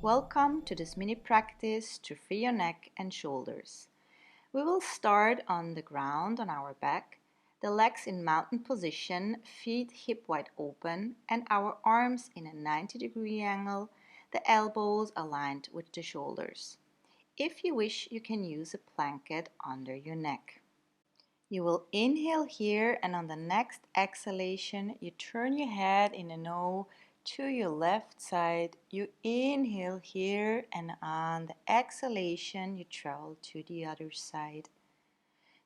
Welcome to this mini practice to free your neck and shoulders. We will start on the ground on our back, the legs in mountain position, feet hip wide open, and our arms in a 90-degree angle, the elbows aligned with the shoulders. If you wish, you can use a blanket under your neck. You will inhale here, and on the next exhalation, you turn your head in an O to your left side. You inhale here, and on the exhalation, you travel to the other side.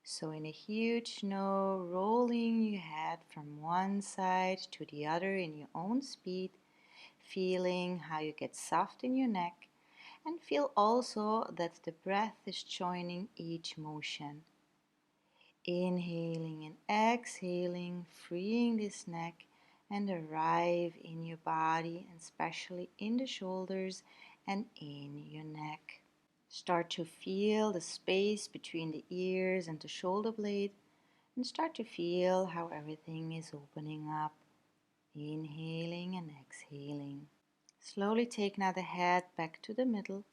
So in a huge no, rolling your head from one side to the other in your own speed, feeling how you get soft in your neck, and feel also that the breath is joining each motion. Inhaling and exhaling, freeing this neck, and arrive in your body, and especially in the shoulders and in your neck. Start to feel the space between the ears and the shoulder blade, and start to feel how everything is opening up. Inhaling and exhaling. Slowly take now the head back to the middle.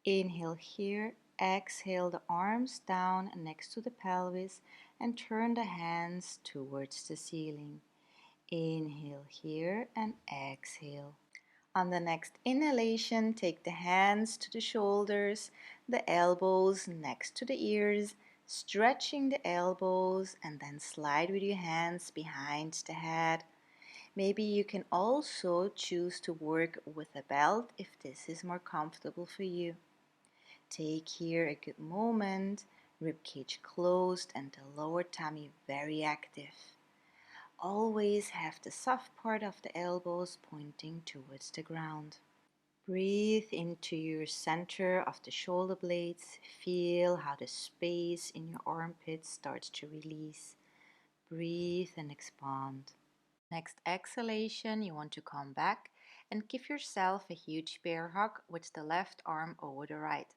Inhale here, exhale the arms down next to the pelvis and turn the hands towards the ceiling. Inhale here and exhale. On the next inhalation, take the hands to the shoulders, the elbows next to the ears, stretching the elbows, and then slide with your hands behind the head. Maybe you can also choose to work with a belt if this is more comfortable for you. Take here a good moment, ribcage closed and the lower tummy very active. Always have the soft part of the elbows pointing towards the ground. Breathe into your center of the shoulder blades. Feel how the space in your armpits starts to release. Breathe and expand. Next exhalation, you want to come back and give yourself a huge bear hug with the left arm over the right.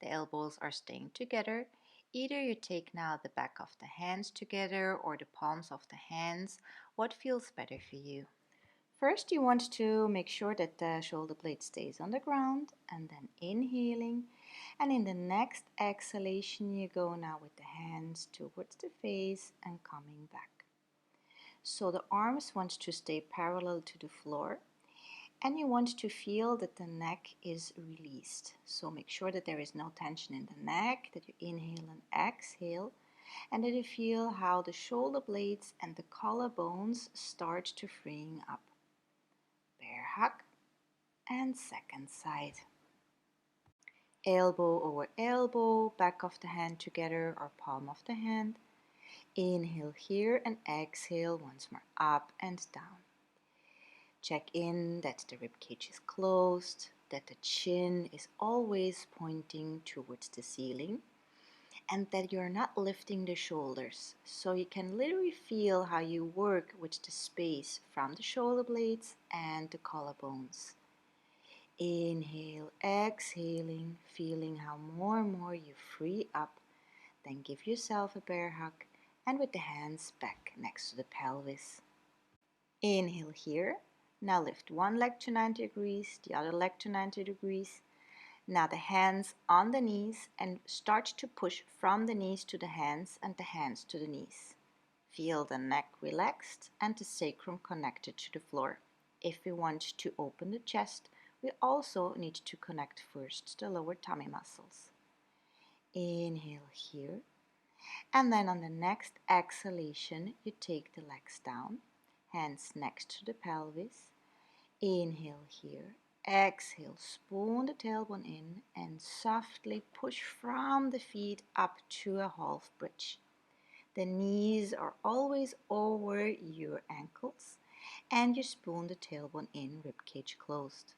The elbows are staying together. Either you take now the back of the hands together or the palms of the hands. What feels better for you? First, you want to make sure that the shoulder blade stays on the ground, and then inhaling. And in the next exhalation, you go now with the hands towards the face and coming back. So the arms want to stay parallel to the floor. And you want to feel that the neck is released. So make sure that there is no tension in the neck, that you inhale and exhale, and that you feel how the shoulder blades and the collarbones start to freeing up. Bear hug and second side. Elbow over elbow, back of the hand together or palm of the hand. Inhale here and exhale once more, up and down. Check in that the ribcage is closed, that the chin is always pointing towards the ceiling, and that you're not lifting the shoulders. So you can literally feel how you work with the space from the shoulder blades and the collarbones. Inhale, exhaling, feeling how more and more you free up. Then give yourself a bear hug and with the hands back next to the pelvis. Inhale here. Now lift one leg to 90 degrees, the other leg to 90 degrees. Now the hands on the knees and start to push from the knees to the hands and the hands to the knees. Feel the neck relaxed and the sacrum connected to the floor. If we want to open the chest, we also need to connect first the lower tummy muscles. Inhale here. And then on the next exhalation, you take the legs down, hands next to the pelvis. Inhale here, exhale, spoon the tailbone in and softly push from the feet up to a half bridge. The knees are always over your ankles and you spoon the tailbone in, ribcage closed.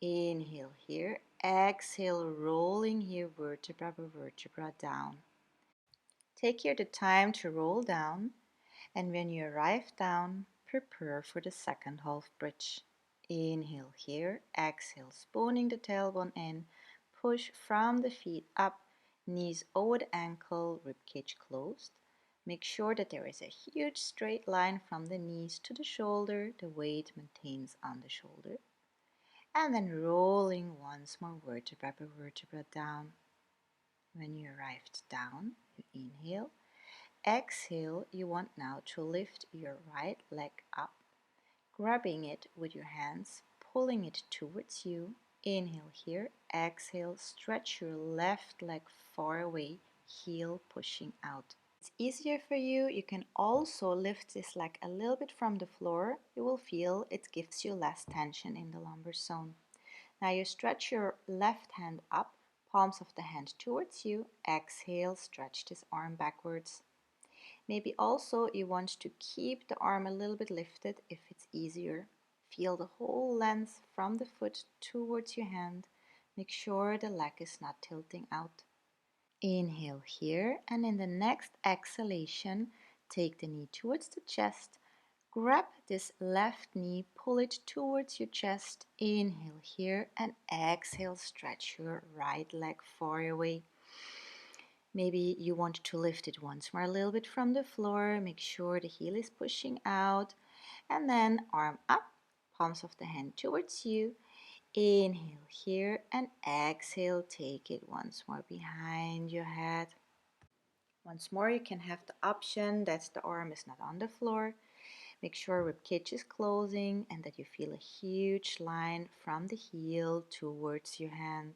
Inhale here, exhale, rolling here vertebra by vertebra down. Take here the time to roll down, and when you arrive down, prepare for the second half bridge. Inhale here, exhale, spooning the tailbone in, push from the feet up, knees over the ankle, ribcage closed. Make sure that there is a huge straight line from the knees to the shoulder, the weight maintains on the shoulder. and then rolling once more vertebra by vertebra down. When you arrived down, you inhale. Exhale, you want now to lift your right leg up, grabbing it with your hands, pulling it towards you. Inhale here, exhale, stretch your left leg far away, heel pushing out. It's easier for you. You can also lift this leg a little bit from the floor. You will feel it gives you less tension in the lumbar zone. Now you stretch your left hand up, palms of the hand towards you. Exhale, stretch this arm backwards. Maybe also you want to keep the arm a little bit lifted if it's easier. Feel the whole length from the foot towards your hand. Make sure the leg is not tilting out. Inhale here, and in the next exhalation, take the knee towards the chest. Grab this left knee, pull it towards your chest. Inhale here, and exhale, stretch your right leg far away. Maybe you want to lift it once more a little bit from the floor. Make sure the heel is pushing out. And then arm up, palms of the hand towards you. Inhale here and exhale. Take it once more behind your head. Once more, you can have the option that the arm is not on the floor. Make sure rib cage is closing and that you feel a huge line from the heel towards your hand.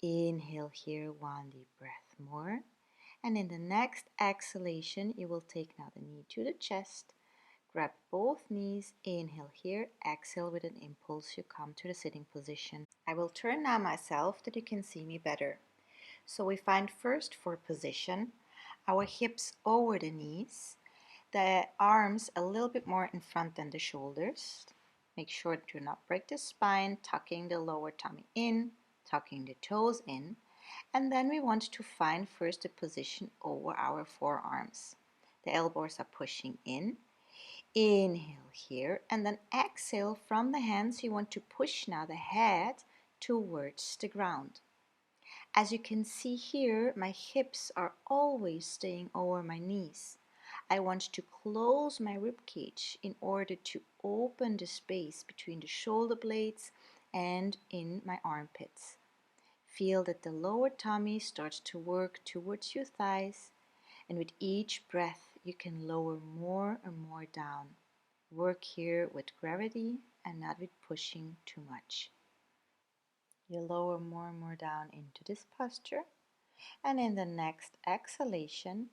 Inhale here, one deep breath more. And in the next exhalation, you will take now the knee to the chest. Grab both knees, inhale here, exhale with an impulse, you come to the sitting position. I will turn now myself that you can see me better. So we find first for position, our hips over the knees, the arms a little bit more in front than the shoulders. Make sure to not break the spine, tucking the lower tummy in, tucking the toes in. And then we want to find first a position over our forearms. The elbows are pushing in. Inhale here, and then exhale from the hands. You want to push now the head towards the ground. As you can see here, my hips are always staying over my knees. I want to close my rib cage in order to open the space between the shoulder blades and in my armpits. Feel that the lower tummy starts to work towards your thighs, and with each breath you can lower more and more down. Work here with gravity and not with pushing too much. You lower more and more down into this posture, and in the next exhalation,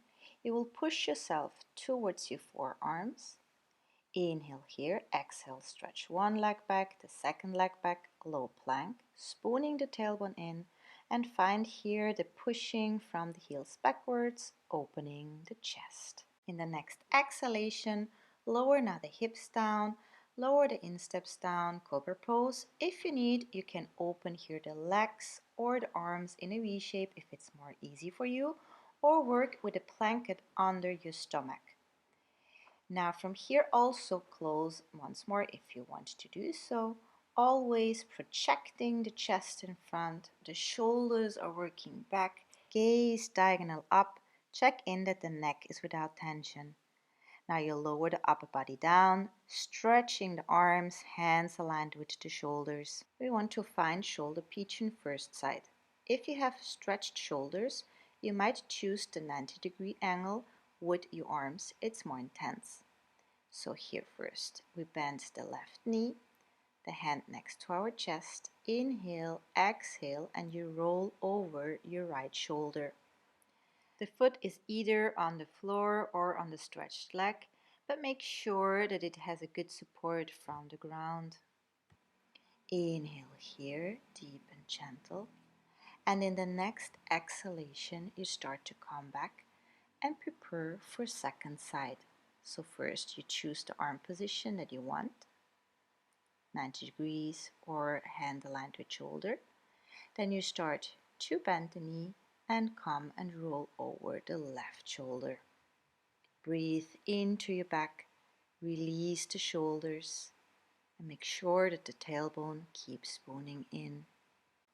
you will push yourself towards your forearms. Inhale here, exhale, stretch one leg back, the second leg back, low plank, spooning the tailbone in, and find here the pushing from the heels backwards, opening the chest. In the next exhalation, lower now the hips down, lower the insteps down, cobra pose. If you need, you can open here the legs or the arms in a V shape if it's more easy for you, or work with a blanket under your stomach. Now from here also close once more if you want to do so, always projecting the chest in front, the shoulders are working back, gaze diagonal up, check in that the neck is without tension. Now you lower the upper body down, stretching the arms, hands aligned with the shoulders. We want to find shoulder pigeon first side. If you have stretched shoulders, you might choose the 90-degree angle with your arms. It's more intense. So here first, we bend the left knee, the hand next to our chest. Inhale, exhale, and you roll over your right shoulder. The foot is either on the floor or on the stretched leg, but make sure that it has a good support from the ground. Inhale here, deep and gentle. And in the next exhalation, you start to come back and prepare for second side. So first you choose the arm position that you want, 90 degrees or hand aligned with shoulder. Then you start to bend the knee and come and roll over the left shoulder. Breathe into your back, release the shoulders, and make sure that the tailbone keeps spooning in.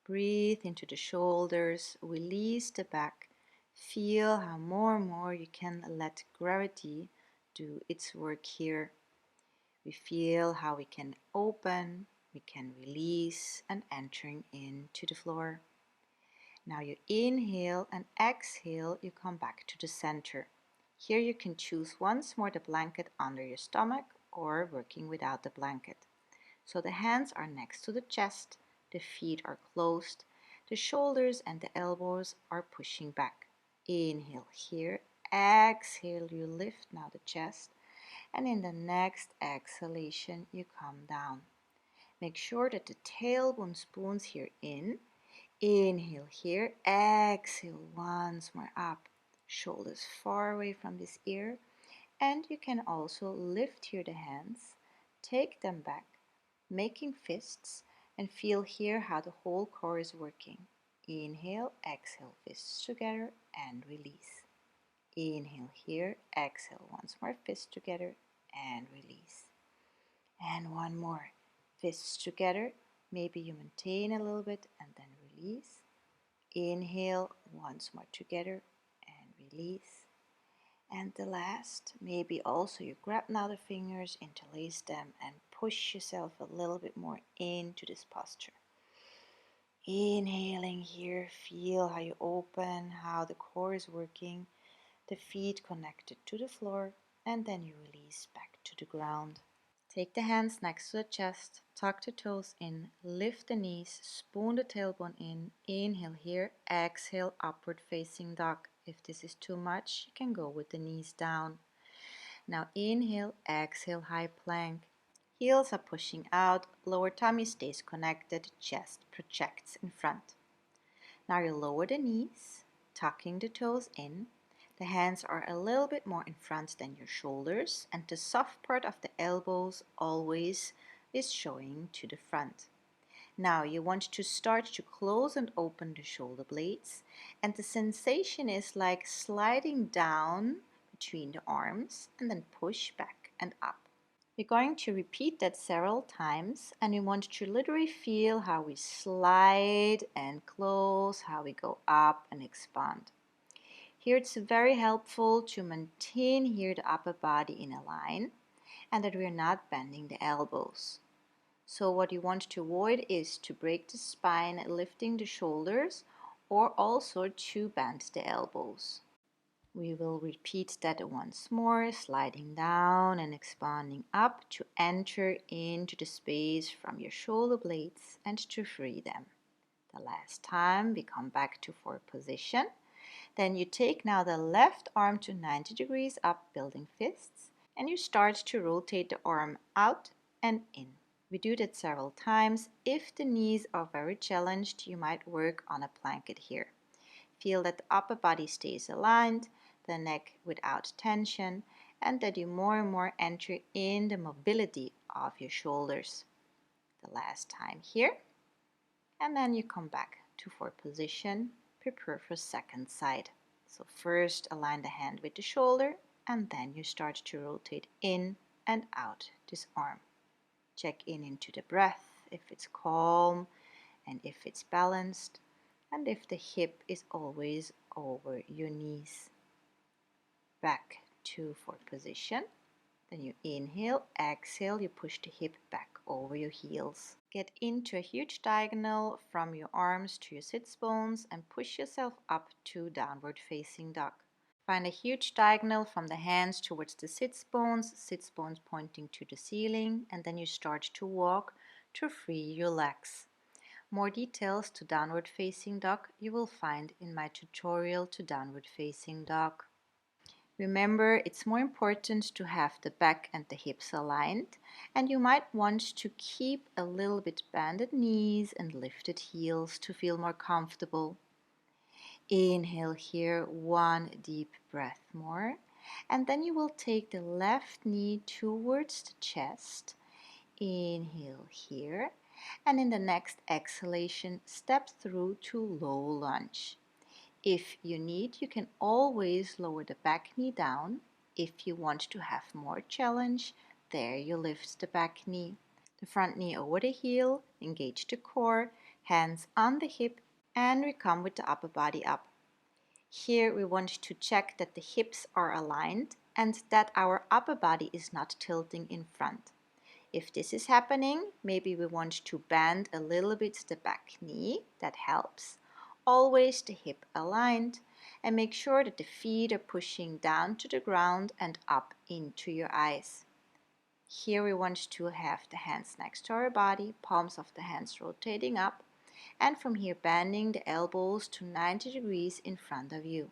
Breathe into the shoulders, release the back. Feel how more and more you can let gravity do its work here. We feel how we can open we can release and entering into the floor. Now you inhale and exhale, you come back to the center. Here you can choose once more the blanket under your stomach or working without the blanket. So the hands are next to the chest, the feet are closed, the shoulders and the elbows are pushing back. Inhale here, exhale, you lift now the chest, and in the next exhalation you come down. Make sure that the tailbone spoons here in. Inhale here, exhale once more up, shoulders far away from this ear, and you can also lift here the hands, take them back, making fists, and feel here how the whole core is working. Inhale, exhale, fists together and release. Inhale here, exhale once more, fists together and release. And one more, fists together, maybe you maintain a little bit and then release. Inhale once more together and release. And the last, maybe also you grab now the fingers, interlace them and push yourself a little bit more into this posture. Inhaling here, feel how you open, how the core is working, the feet connected to the floor, and then you release back to the ground. Take the hands next to the chest, tuck the toes in, lift the knees, spoon the tailbone in, inhale here, exhale, upward facing dog. If this is too much, you can go with the knees down. Now inhale, exhale, high plank. Heels are pushing out, lower tummy stays connected, chest projects in front. Now you lower the knees, tucking the toes in. The hands are a little bit more in front than your shoulders, and the soft part of the elbows always is showing to the front. Now you want to start to close and open the shoulder blades, and the sensation is like sliding down between the arms and then push back and up. We're going to repeat that several times, and we want to literally feel how we slide and close, how we go up and expand. Here it's very helpful to maintain here the upper body in a line and that we're not bending the elbows. So what you want to avoid is to break the spine, lifting the shoulders, or also to bend the elbows. We will repeat that once more, sliding down and expanding up to enter into the space from your shoulder blades and to free them. The last time we come back to forward position. Then you take now the left arm to 90 degrees up, building fists, and you start to rotate the arm out and in. We do that several times. If the knees are very challenged, you might work on a blanket here. Feel that the upper body stays aligned, the neck without tension, and that you more and more enter in the mobility of your shoulders. The last time here, and then you come back to forward position, prepare for second side. So first align the hand with the shoulder, and then you start to rotate in and out this arm. Check in into the breath, if it's calm and if it's balanced, and if the hip is always over your knees. Back to forward position. Then you inhale, exhale, you push the hip back over your heels. Get into a huge diagonal from your arms to your sits bones and push yourself up to downward facing dog. Find a huge diagonal from the hands towards the sits bones pointing to the ceiling, and then you start to walk to free your legs. More details to downward facing dog you will find in my tutorial to downward facing dog. Remember, it's more important to have the back and the hips aligned, and you might want to keep a little bit bended knees and lifted heels to feel more comfortable. Inhale here, one deep breath more, and then you will take the left knee towards the chest. Inhale here, and in the next exhalation, step through to low lunge. If you need, you can always lower the back knee down. If you want to have more challenge, there you lift the back knee. The front knee over the heel, engage the core, hands on the hip, and we come with the upper body up. Here we want to check that the hips are aligned and that our upper body is not tilting in front. If this is happening, maybe we want to bend a little bit the back knee. That helps. Always the hip aligned, and make sure that the feet are pushing down to the ground and up into your eyes. Here we want to have the hands next to our body, palms of the hands rotating up, and from here bending the elbows to 90 degrees in front of you.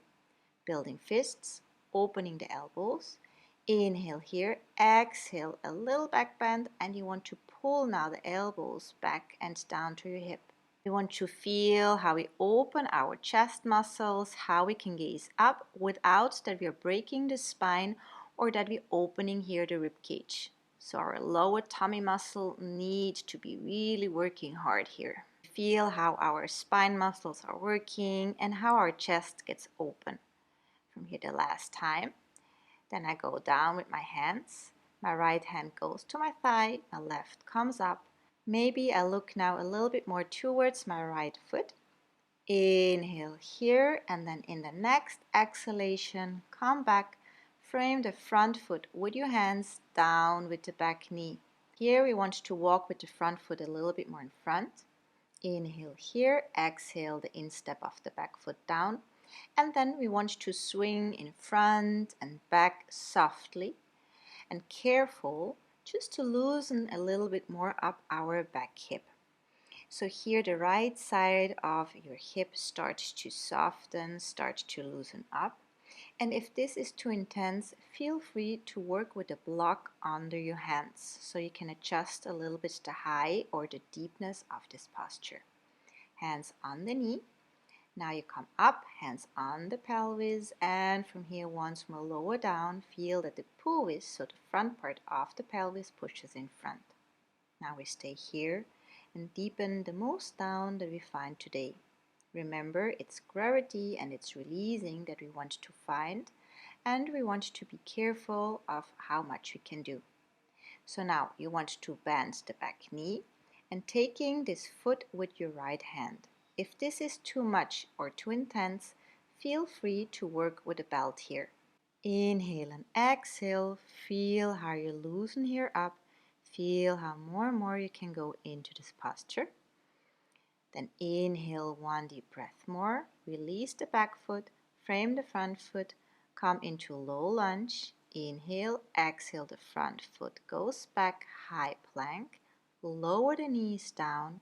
Building fists, opening the elbows. Inhale here, exhale a little back bend, and you want to pull now the elbows back and down to your hip. We want to feel how we open our chest muscles, how we can gaze up without that we are breaking the spine or that we're opening here the rib cage. So our lower tummy muscle needs to be really working hard here. Feel how our spine muscles are working and how our chest gets open. From here the last time. Then I go down with my hands. My right hand goes to my thigh, my left comes up. Maybe I look now a little bit more towards my right foot. Inhale here, and then in the next exhalation, come back. Frame the front foot with your hands, down with the back knee. Here we want to walk with the front foot a little bit more in front. Inhale here, exhale the instep of the back foot down. And then we want to swing in front and back softly and careful, just to loosen a little bit more up our back hip. So here the right side of your hip starts to soften, starts to loosen up. And if this is too intense, feel free to work with a block under your hands so you can adjust a little bit the height or the deepness of this posture. Hands on the knee. Now you come up, hands on the pelvis, and from here once more lower down. Feel that the pelvis, so the front part of the pelvis, pushes in front. Now we stay here and deepen the most down that we find today. Remember, it's gravity and it's releasing that we want to find, and we want to be careful of how much we can do. So now you want to bend the back knee and taking this foot with your right hand. If this is too much or too intense, feel free to work with a belt here. Inhale and exhale. Feel how you loosen here up. Feel how more and more you can go into this posture. Then inhale one deep breath more. Release the back foot. Frame the front foot. Come into low lunge. Inhale, exhale, the front foot goes back, high plank. Lower the knees down.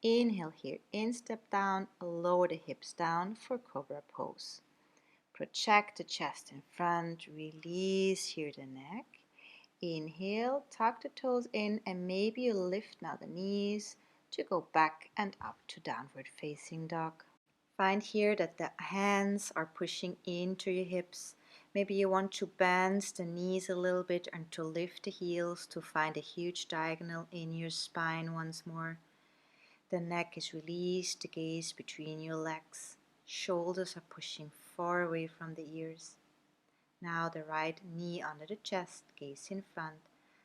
Inhale here, instep down, lower the hips down for cobra pose. Project the chest in front, release here the neck. Inhale, tuck the toes in, and maybe you lift now the knees to go back and up to downward facing dog. Find here that the hands are pushing into your hips. Maybe you want to bend the knees a little bit and to lift the heels to find a huge diagonal in your spine once more. The neck is released, the gaze between your legs. Shoulders are pushing far away from the ears. Now the right knee under the chest, gaze in front.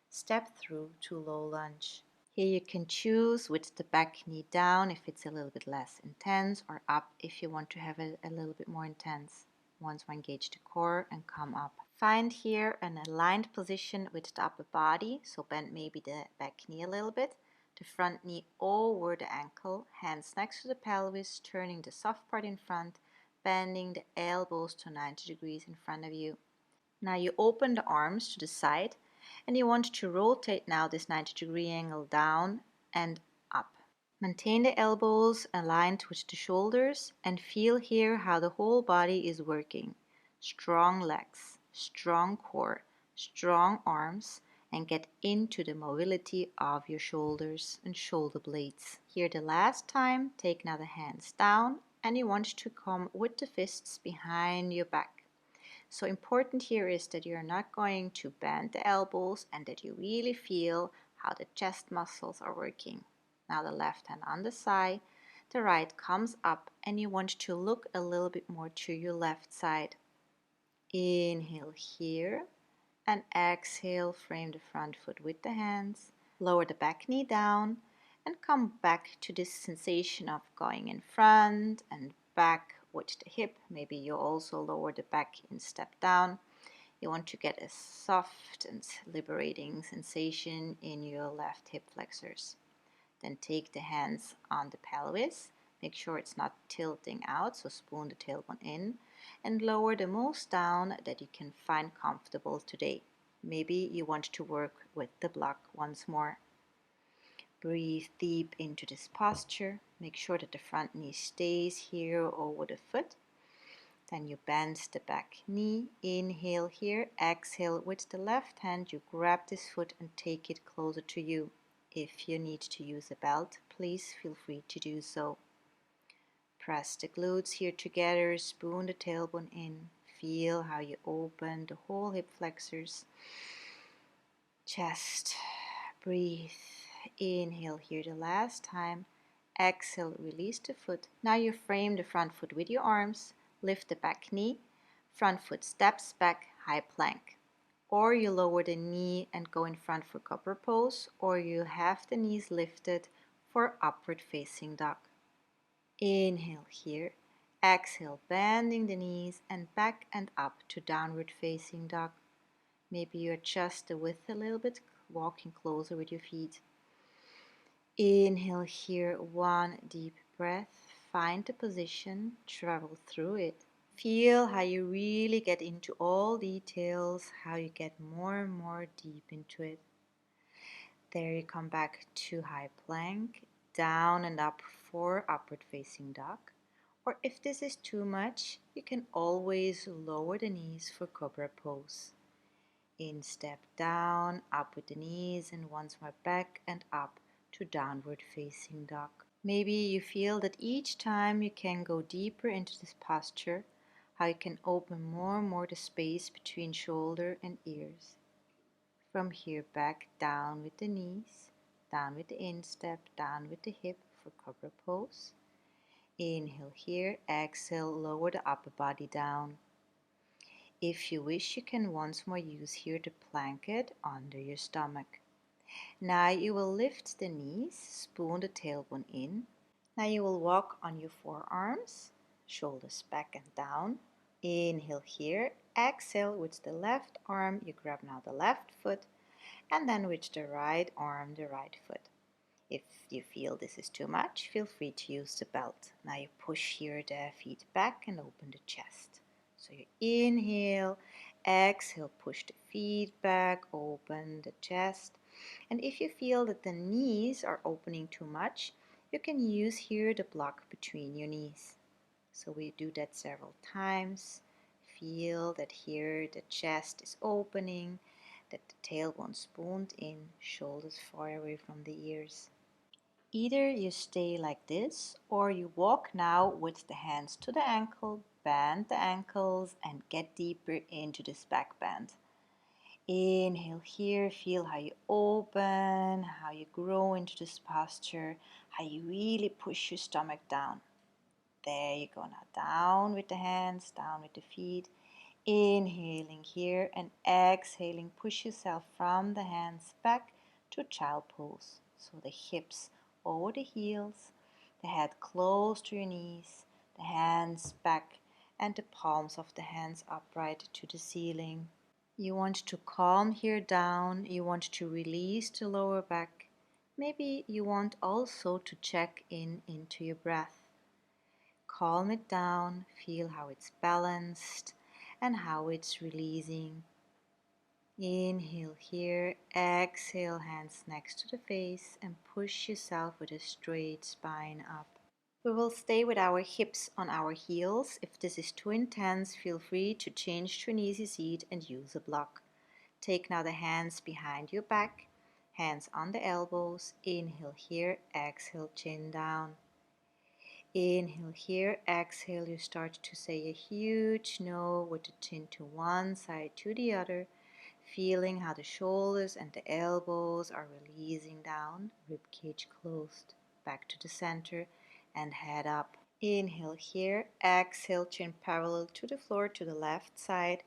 Step through to low lunge. Here you can choose with the back knee down if it's a little bit less intense, or up if you want to have it a little bit more intense. Once more engage the core and come up. Find here an aligned position with the upper body, so bend maybe the back knee a little bit. The front knee over the ankle, hands next to the pelvis, turning the soft part in front, bending the elbows to 90 degrees in front of you. Now you open the arms to the side and you want to rotate now this 90-degree angle down and up. Maintain the elbows aligned with the shoulders and feel here how the whole body is working. Strong legs, strong core, strong arms, and get into the mobility of your shoulders and shoulder blades. Here the last time, take now the hands down and you want to come with the fists behind your back. So important here is that you're not going to bend the elbows and that you really feel how the chest muscles are working. Now the left hand on the side, the right comes up and you want to look a little bit more to your left side. Inhale here and exhale, frame the front foot with the hands, lower the back knee down and come back to this sensation of going in front and back with the hip. Maybe you also lower the back and step down. You want to get a soft and liberating sensation in your left hip flexors. Then take the hands on the pelvis. Make sure it's not tilting out, so spoon the tailbone in and lower the most down that you can find comfortable today. Maybe you want to work with the block once more. Breathe deep into this posture. Make sure that the front knee stays here over the foot. Then you bend the back knee. Inhale here. Exhale with the left hand. You grab this foot and take it closer to you. If you need to use a belt, please feel free to do so. Press the glutes here together. Spoon the tailbone in. Feel how you open the whole hip flexors. Chest. Breathe. Inhale here the last time. Exhale, release the foot. Now you frame the front foot with your arms. Lift the back knee. Front foot steps back, high plank. Or you lower the knee and go in front for cobra pose, or you have the knees lifted for upward facing dog. Inhale here. Exhale, bending the knees and back and up to downward facing dog. Maybe you adjust the width a little bit, walking closer with your feet. Inhale here, one deep breath. Find the position, travel through it. Feel how you really get into all details, how you get more and more deep into it. There you come back to high plank, down and up for upward facing dog. Or if this is too much, you can always lower the knees for cobra pose. In, step down, up with the knees, and once more back and up to downward facing dog. Maybe you feel that each time you can go deeper into this posture, how you can open more and more the space between shoulder and ears. From here back down with the knees, down with the instep, down with the hip for cobra pose. Inhale here, exhale, lower the upper body down. If you wish, you can once more use here the blanket under your stomach. Now you will lift the knees, spoon the tailbone in. Now you will walk on your forearms, shoulders back and down. Inhale here, exhale with the left arm, you grab now the left foot, and then with the right arm, the right foot. If you feel this is too much, feel free to use the belt. Now you push here the feet back and open the chest. So you inhale, exhale, push the feet back, open the chest. And if you feel that the knees are opening too much, you can use here the block between your knees. So we do that several times. Feel that here the chest is opening, that the tailbone spooned in, shoulders far away from the ears. Either you stay like this or you walk now with the hands to the ankle, bend the ankles and get deeper into this back bend. Inhale here, feel how you open, how you grow into this posture, how you really push your stomach down. There you go, now down with the hands, down with the feet. Inhaling here and exhaling, push yourself from the hands back to child pose. So the hips over the heels, the head close to your knees, the hands back and the palms of the hands upright to the ceiling. You want to calm here down, you want to release the lower back. Maybe you want also to check in into your breath. Calm it down, feel how it's balanced and how it's releasing. Inhale here, exhale, hands next to the face and push yourself with a straight spine up. We will stay with our hips on our heels. If this is too intense, feel free to change to an easy seat and use a block. Take now the hands behind your back, hands on the elbows. Inhale here, exhale, chin down. Inhale here, exhale, you start to say a huge no with the chin to one side to the other, feeling how the shoulders and the elbows are releasing down, ribcage closed, back to the center and head up. Inhale here, exhale, chin parallel to the floor to the left side.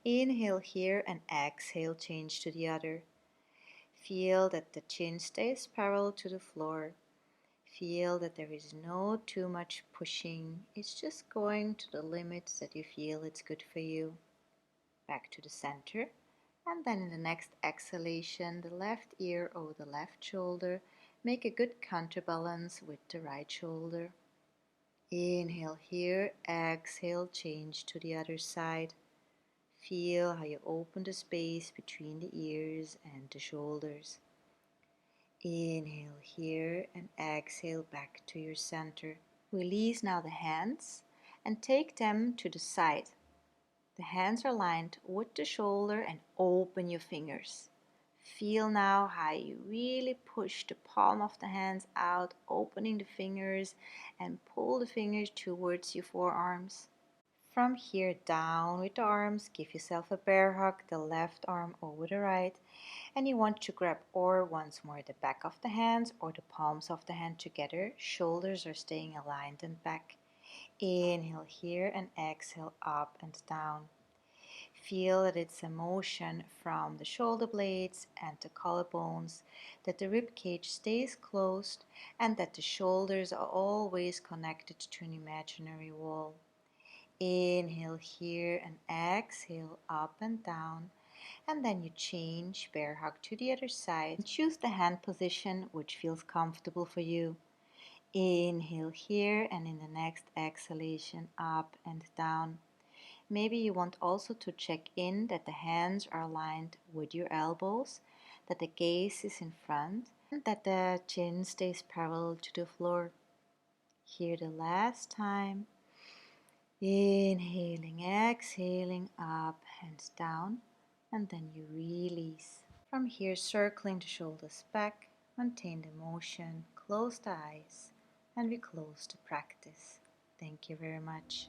Inhale here and exhale, change to the other. Feel that the chin stays parallel to the floor. Feel that there is no too much pushing. It's just going to the limits that you feel it's good for you. back to the center. And then in the next exhalation, the left ear over the left shoulder. Make a good counterbalance with the right shoulder. Inhale here, exhale, change to the other side. Feel how you open the space between the ears and the shoulders. Inhale here and exhale back to your center. Release now the hands and take them to the side. The hands are lined with the shoulder and open your fingers. Feel now how you really push the palm of the hands out, opening the fingers, and pull the fingers towards your forearms. From here down with the arms, give yourself a bear hug, the left arm over the right, and you want to grab or once more the back of the hands or the palms of the hand together. Shoulders are staying aligned and back. Inhale here and exhale up and down. Feel that it's a motion from the shoulder blades and the collarbones, that the rib cage stays closed and that the shoulders are always connected to an imaginary wall. Inhale here and exhale up and down, and then you change bear hug to the other side and choose the hand position which feels comfortable for you. Inhale here and in the next exhalation up and down. Maybe you want also to check in that the hands are aligned with your elbows, that the gaze is in front, and that the chin stays parallel to the floor. Here the last time. Inhaling, exhaling, up and down, and then you release. From here, circling the shoulders back, maintain the motion, close the eyes, and we close the practice. Thank you very much.